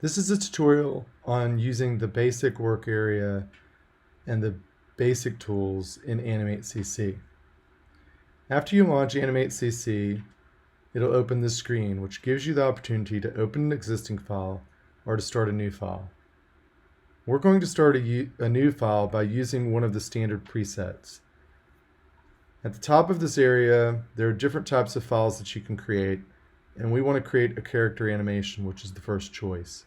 This is a tutorial on using the basic work area and the basic tools in Animate CC. After you launch Animate CC, it'll open this screen, which gives you the opportunity to open an existing file or to start a new file. We're going to start a new file by using one of the standard presets. At the top of this area, there are different types of files that you can create, and we want to create a character animation, which is the first choice.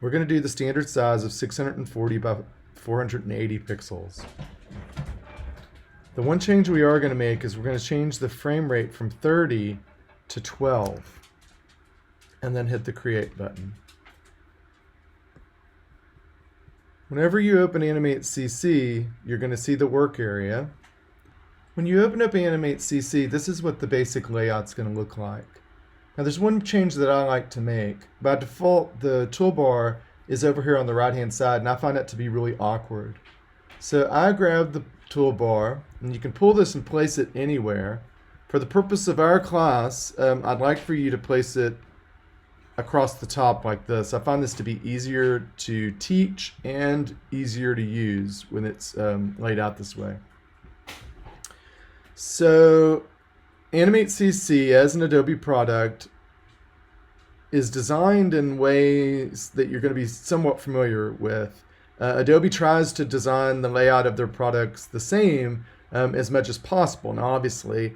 We're going to do the standard size of 640 by 480 pixels. The one change we are going to make is we're going to change the frame rate from 30 to 12 and then hit the Create button. Whenever you open Animate CC, you're going to see the work area. When you open up Animate CC, this is what the basic layout's going to look like. Now there's one change that I like to make. By default, the toolbar is over here on the right-hand side, and I find that to be really awkward. So I grab the toolbar, and you can pull this and place it anywhere. For the purpose of our class, I'd like for you to place it across the top like this. I find this to be easier to teach and easier to use when it's laid out this way. So Animate CC as an Adobe product is designed in ways that you're going to be somewhat familiar with. Adobe tries to design the layout of their products the same as much as possible. Now obviously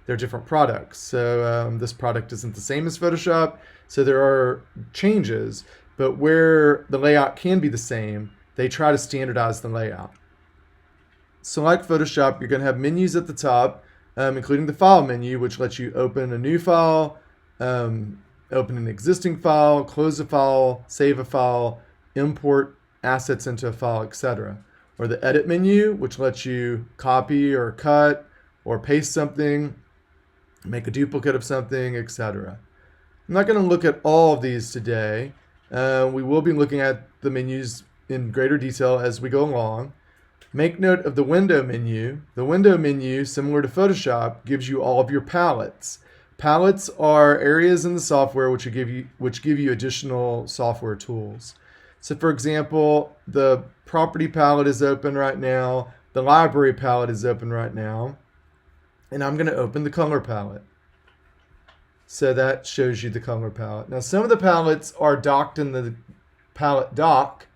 they're different products, so this product isn't the same as Photoshop, so there are changes, but where the layout can be the same, they try to standardize the layout. So like Photoshop, you're going to have menus at the top, including the file menu, which lets you open a new file, open an existing file, close a file, save a file, import assets into a file, etc. Or the edit menu, which lets you copy or cut or paste something, make a duplicate of something, etc. I'm not going to look at all of these today. We will be looking at the menus in greater detail as we go along. Make note of the window menu. The window menu, similar to Photoshop, gives you all of your palettes. Palettes are areas in the software which give you additional software tools. So for example, the property palette is open right now, the library palette is open right now, and I'm going to open the color palette. So that shows you the color palette. Now some of the palettes are docked in the palette dock,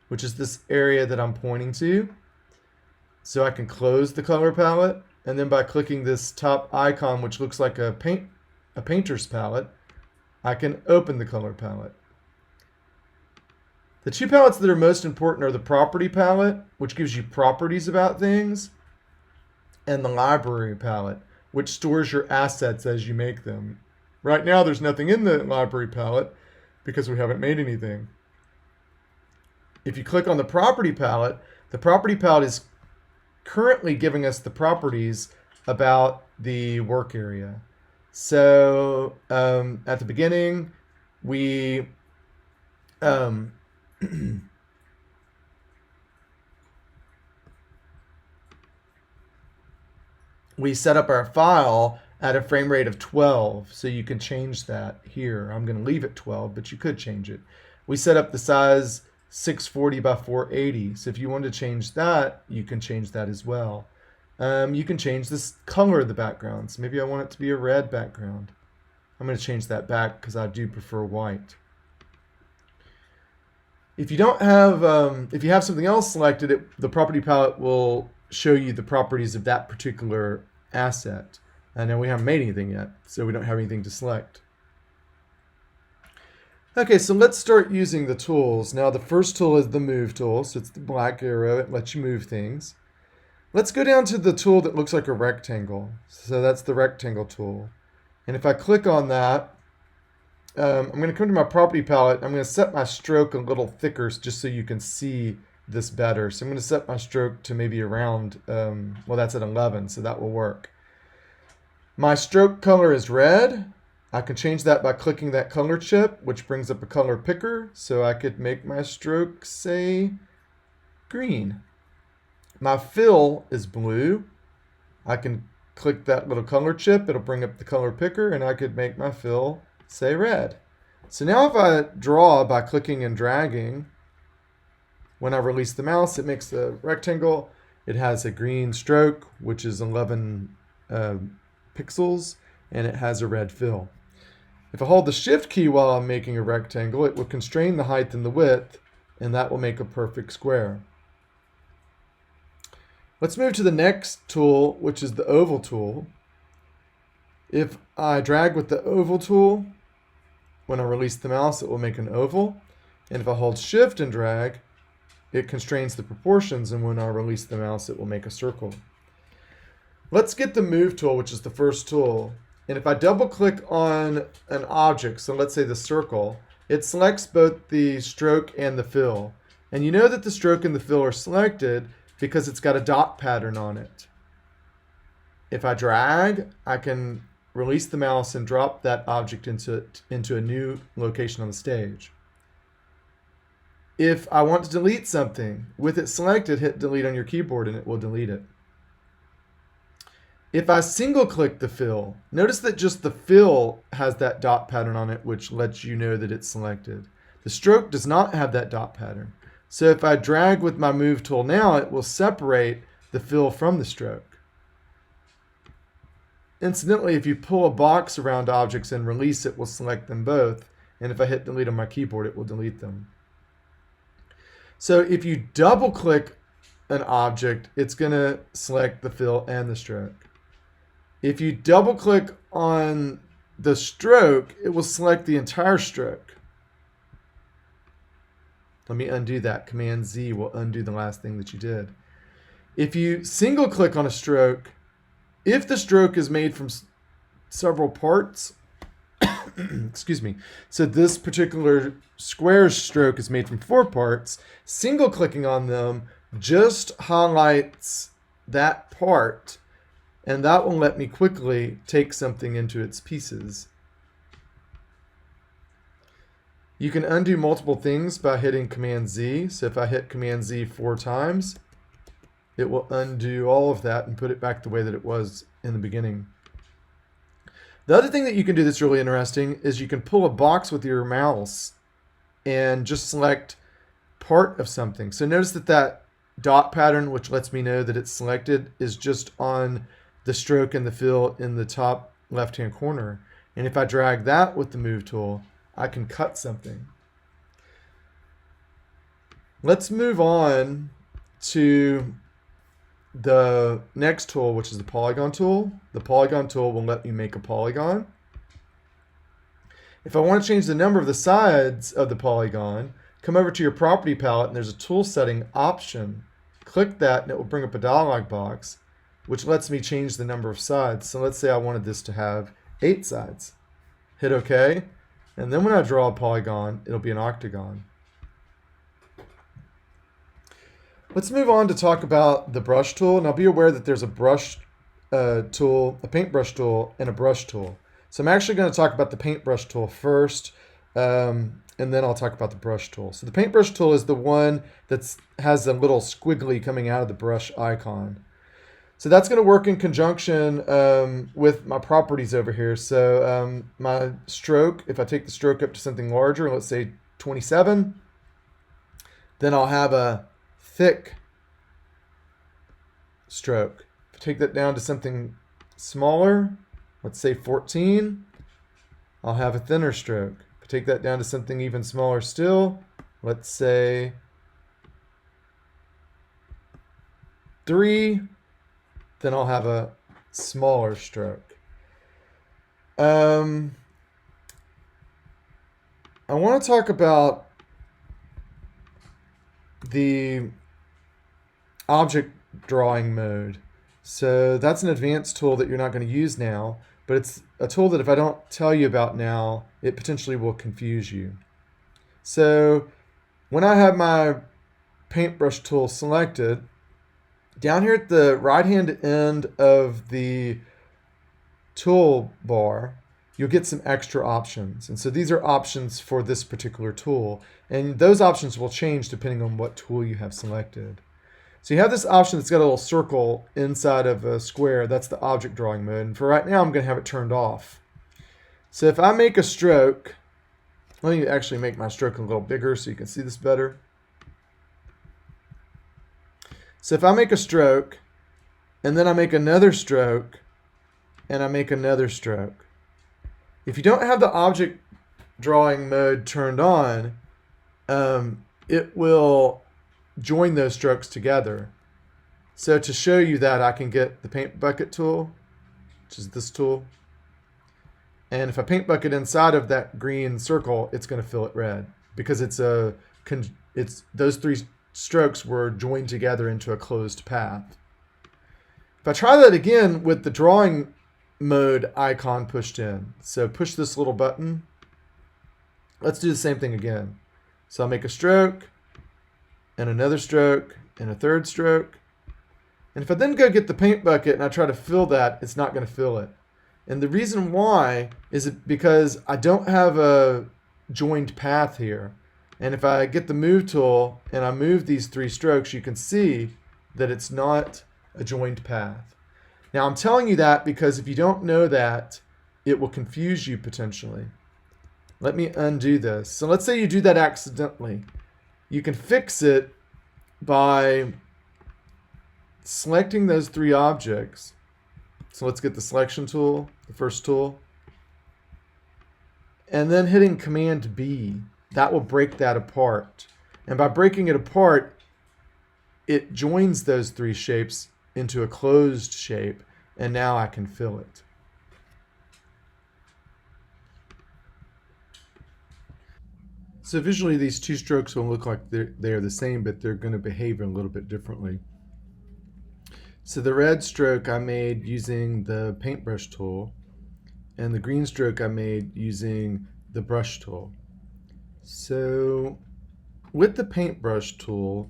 which is this area that I'm pointing to. So I can close the color palette, and then by clicking this top icon, which looks like a painter's palette, I can open the color palette. The two palettes that are most important are the property palette, which gives you properties about things, and the library palette, which stores your assets as you make them. Right now, there's nothing in the library palette because we haven't made anything. If you click on the property palette is currently giving us the properties about the work area. So at the beginning, we we set up our file at a frame rate of 12, so you can change that here. I'm going to leave it 12, but you could change it. We set up the size 640 by 480, so if you want to change that, you can change that as well. You can change this color of the background, so maybe I want it to be a red background. I'm going to change that back because I do prefer white. If you don't have, if you have something else selected, the property palette will show you the properties of that particular asset. And now we haven't made anything yet, so we don't have anything to select. Okay, so let's start using the tools. Now the first tool is the move tool, so it's the black arrow, it lets you move things. Let's go down to the tool that looks like a rectangle. So that's the rectangle tool. And if I click on that, I'm going to come to my property palette. I'm going to set my stroke a little thicker just so you can see this better. So I'm going to set my stroke to maybe around, well, that's at 11, so that will work. My stroke color is red. I can change that by clicking that color chip, which brings up a color picker. So I could make my stroke, say, green. My fill is blue. I can click that little color chip. It'll bring up the color picker, and I could make my fill, say, red. So now if I draw by clicking and dragging, when I release the mouse, it makes the rectangle. It has a green stroke, which is 11 pixels, and it has a red fill. If I hold the Shift key while I'm making a rectangle, it will constrain the height and the width, and that will make a perfect square. Let's move to the next tool, which is the oval tool. If I drag with the oval tool, when I release the mouse, it will make an oval. And if I hold Shift and drag, it constrains the proportions, and when I release the mouse, it will make a circle. Let's get the Move tool, which is the first tool. And if I double click on an object, so let's say the circle, it selects both the stroke and the fill. And you know that the stroke and the fill are selected because it's got a dot pattern on it. If I drag, I can release the mouse and drop that object into a new location on the stage. If I want to delete something, with it selected, hit delete on your keyboard and it will delete it. If I single click the fill, notice that just the fill has that dot pattern on it, which lets you know that it's selected. The stroke does not have that dot pattern. So if I drag with my Move tool now, it will separate the fill from the stroke. Incidentally, if you pull a box around objects and release it, will select them both. And if I hit delete on my keyboard, it will delete them. So if you double click an object, it's going to select the fill and the stroke. If you double click on the stroke, it will select the entire stroke. Let me undo that. Command Z will undo the last thing that you did. If you single click on a stroke, if the stroke is made from several parts, excuse me, so this particular square stroke is made from 4 parts, single clicking on them just highlights that part, and that will let me quickly take something into its pieces. You can undo multiple things by hitting Command Z. So if I hit Command Z 4 times, it will undo all of that and put it back the way that it was in the beginning. The other thing that you can do that's really interesting is you can pull a box with your mouse and just select part of something. So notice that that dot pattern, which lets me know that it's selected, is just on the stroke and the fill in the top left-hand corner. And if I drag that with the Move tool, I can cut something. Let's move on to the next tool, which is the Polygon tool. The Polygon tool will let me make a polygon. If I want to change the number of the sides of the polygon, come over to your property palette and there's a tool setting option. Click that and it will bring up a dialog box, which lets me change the number of sides. So let's say I wanted this to have 8 sides. Hit OK. And then when I draw a polygon, it'll be an octagon. Let's move on to talk about the brush tool. Now be aware that there's a brush tool, a paintbrush tool, and a brush tool. So I'm actually going to talk about the paintbrush tool first, and then I'll talk about the brush tool. So the paintbrush tool is the one that has a little squiggly coming out of the brush icon. So that's going to work in conjunction with my properties over here. So my stroke, if I take the stroke up to something larger, let's say 27, then I'll have a thick stroke. If I take that down to something smaller, let's say 14, I'll have a thinner stroke. If I take that down to something even smaller still, let's say 3, then I'll have a smaller stroke. I want to talk about the object drawing mode. So that's an advanced tool that you're not going to use now, but it's a tool that if I don't tell you about now, it potentially will confuse you. So when I have my paintbrush tool selected, down here at the right-hand end of the toolbar, you'll get some extra options. And so these are options for this particular tool. And those options will change depending on what tool you have selected. So you have this option that's got a little circle inside of a square. That's the object drawing mode. And for right now, I'm going to have it turned off. So if I make a stroke Let me actually make my stroke a little bigger so you can see this better. So if I make a stroke, and then I make another stroke, and I make another stroke. If you don't have the object drawing mode turned on, it will join those strokes together. So to show you that, I can get the paint bucket tool, which is this tool. And if I paint bucket inside of that green circle, it's going to fill it red because those three strokes were joined together into a closed path. If I try that again with the drawing mode icon pushed in, so push this little button. Let's do the same thing again. So I'll make a stroke, and another stroke, and a third stroke. And if I then go get the paint bucket and I try to fill that, it's not going to fill it. And the reason why is because I don't have a joined path here. And if I get the move tool and I move these three strokes, you can see that it's not a joined path. Now I'm telling you that because if you don't know that, it will confuse you potentially. Let me undo this. So let's say you do that accidentally. You can fix it by selecting those three objects. So let's get the selection tool, the first tool, and then hitting Command B. That will break that apart. And by breaking it apart, it joins those three shapes into a closed shape, and now I can fill it. So visually, these two strokes will look like they're the same, but they're going to behave a little bit differently. So the red stroke I made using the paintbrush tool, and the green stroke I made using the brush tool. So with the paintbrush tool,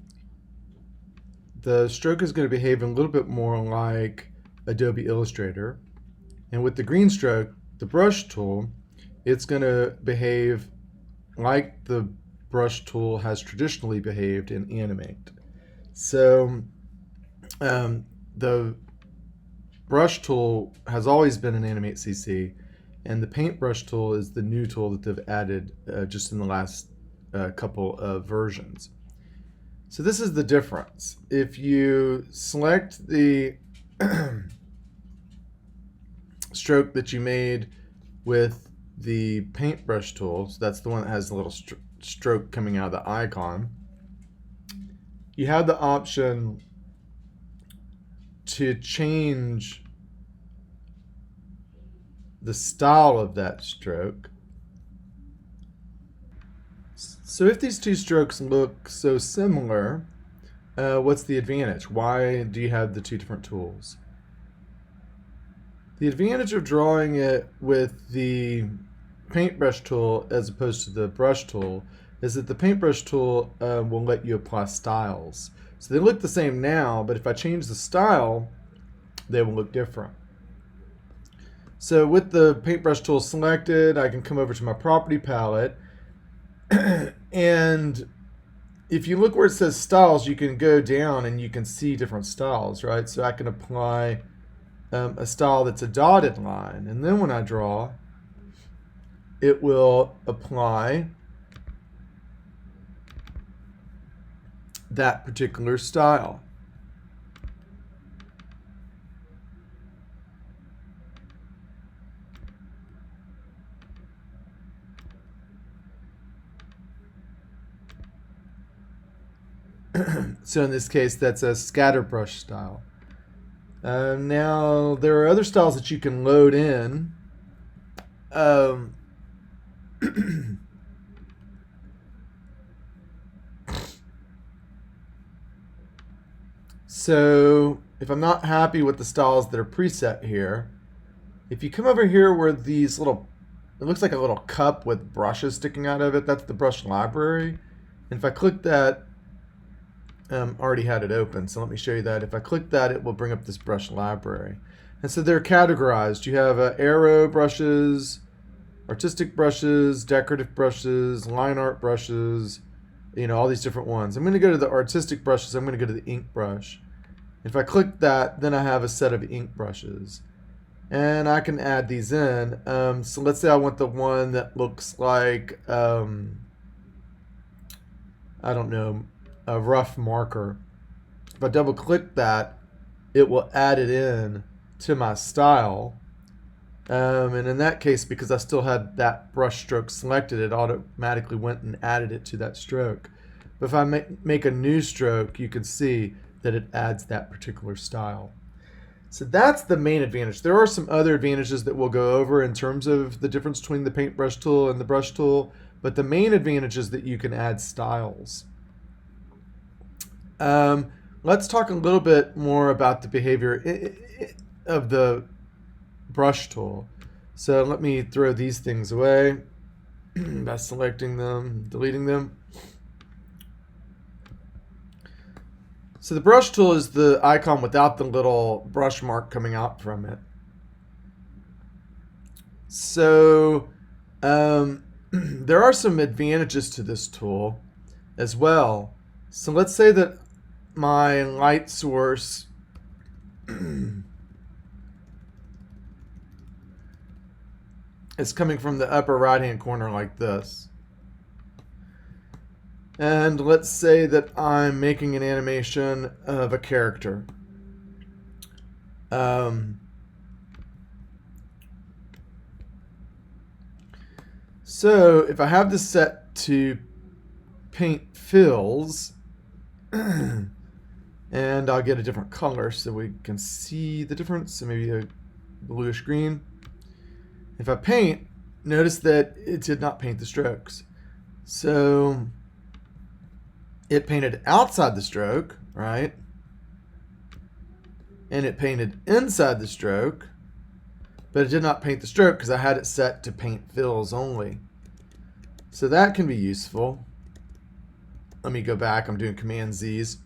the stroke is going to behave a little bit more like Adobe Illustrator. And with the green stroke, the brush tool, it's going to behave like the brush tool has traditionally behaved in Animate. So the brush tool has always been in Animate CC, and the paintbrush tool is the new tool that they've added just in the last couple of versions. So this is the difference. If you select the stroke that you made with the paintbrush tool, so that's the one that has the little stroke coming out of the icon, you have the option to change the style of that stroke. So if these two strokes look so similar, what's the advantage? Why do you have the two different tools? The advantage of drawing it with the paintbrush tool as opposed to the brush tool is that the paintbrush tool will let you apply styles. So they look the same now, but if I change the style, they will look different. So with the paintbrush tool selected, I can come over to my property palette, and if you look where it says styles, you can go down and you can see different styles, right? So I can apply a style that's a dotted line, and then when I draw, it will apply that particular style. So in this case, that's a scatter brush style. Now, there are other styles that you can load in. So if I'm not happy with the styles that are preset here, if you come over here where these little, it looks like a little cup with brushes sticking out of it, that's the brush library. And if I click that, already had it open, so let me show you that. If I click that, it will bring up this brush library. And so they're categorized. You have arrow brushes, artistic brushes, decorative brushes, line art brushes, you know, all these different ones. I'm going to go to the artistic brushes. I'm going to go to the ink brush. If I click that, then I have a set of ink brushes. And I can add these in. So let's say I want the one that looks like, I don't know, a rough marker. If I double click that, it will add it in to my style. And in that case, because I still had that brush stroke selected, it automatically went and added it to that stroke. But if I make a new stroke, you can see that it adds that particular style. So that's the main advantage. There are some other advantages that we'll go over in terms of the difference between the paintbrush tool and the brush tool, but the main advantage is that you can add styles. Let's talk a little bit more about the behavior of the brush tool. So let me throw these things away by selecting them, deleting them. So the brush tool is the icon without the little brush mark coming out from it. So there are some advantages to this tool as well. So let's say that my light source is coming from the upper right hand corner like this. And let's say that I'm making an animation of a character. So if I have this set to paint fills, and I'll get a different color so we can see the difference, so maybe a bluish green. If I paint, notice that it did not paint the strokes. So it painted outside the stroke, right? And it painted inside the stroke, but it did not paint the stroke because I had it set to paint fills only. So that can be useful. Let me go back. I'm doing Command Z's.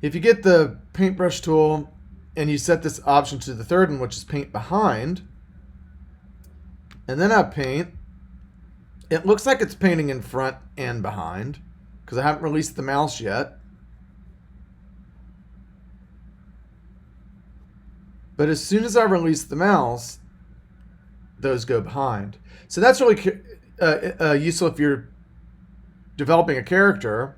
If you get the paintbrush tool and you set this option to the third one, which is paint behind, and then I paint, it looks like it's painting in front and behind because I haven't released the mouse yet. But as soon as I release the mouse, those go behind. So that's really useful if you're developing a character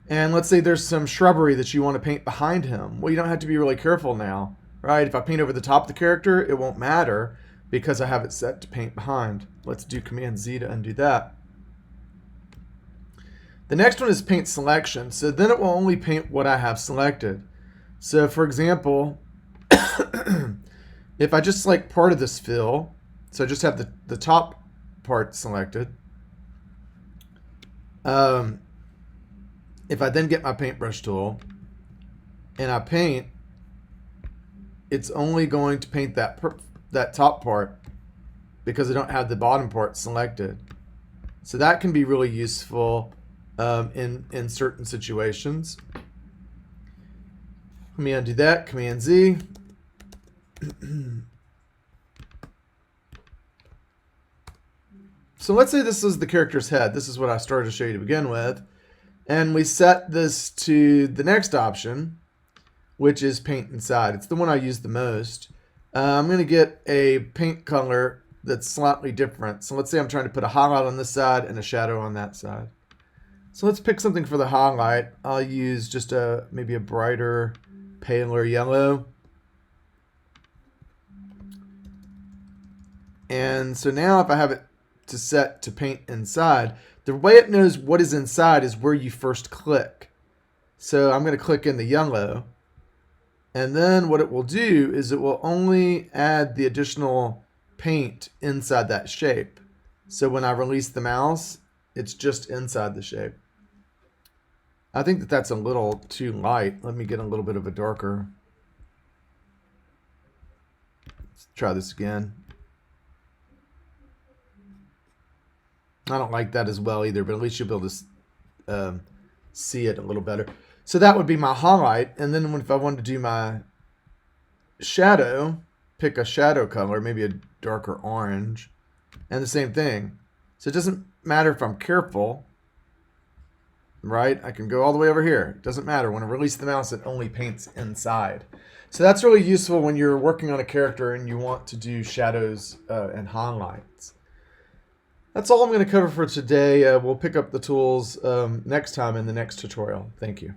and let's say there's some shrubbery that you want to paint behind him. Well, you don't have to be really careful now, right? If I paint over the top of the character, it won't matter because I have it set to paint behind. Let's do Command Z to undo that. The next one is paint selection. So then it will only paint what I have selected. So for example, if I just select part of this fill, so I just have the top part selected. If I then get my paintbrush tool and I paint, it's only going to paint that top part because I don't have the bottom part selected. So that can be really useful in certain situations. Let me undo that, Command Z. So let's say this is the character's head. This is what I started to show you to begin with. And we set this to the next option, which is paint inside. It's the one I use the most. I'm going to get a paint color that's slightly different. So let's say I'm trying to put a highlight on this side and a shadow on that side. So let's pick something for the highlight. I'll use just maybe a brighter, paler yellow. And so now if I have it to set to paint inside, the way it knows what is inside is where you first click. So I'm going to click in the yellow. And then what it will do is it will only add the additional paint inside that shape. So when I release the mouse, it's just inside the shape. I think that that's a little too light. Let me get a little bit of a darker. Let's try this again. I don't like that as well either, but at least you'll be able to see it a little better. So that would be my highlight. And then if I wanted to do my shadow, pick a shadow color, maybe a darker orange, and the same thing. So it doesn't matter if I'm careful. right? I can go all the way over here. It doesn't matter. When I release the mouse, it only paints inside. So that's really useful when you're working on a character and you want to do shadows and highlights. That's all I'm going to cover for today. We'll pick up the tools next time in the next tutorial. Thank you.